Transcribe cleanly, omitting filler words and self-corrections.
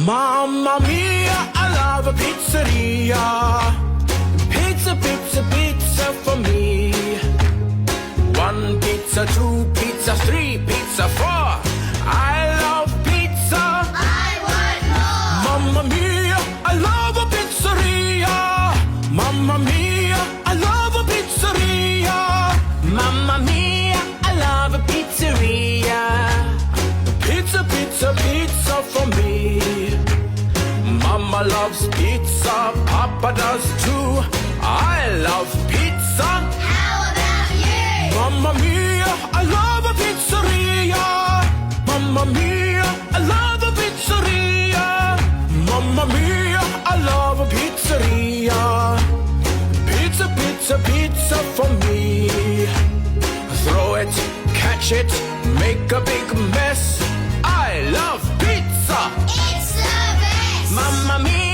Mamma mia, I love a pizzeria. Pizza, pizza, pizza for me. One pizza, two pizza, three pizza, four. I love pizza. I want more. Mamma mia, I love a pizzeria. Mamma mia, I love a pizzeria. Mamma mia, I love a pizzeria. Pizza, pizza, pizza for me. Mama loves pizza, Papa does too. I love pizza. How about you? Mamma mia, I love a pizzeria. Mamma mia, I love a pizzeria. Mamma mia, I love a pizzeria. Pizza, pizza, pizza for me. Throw it, catch it, make a big mess. I love pizza. It's the best. Mamma mia.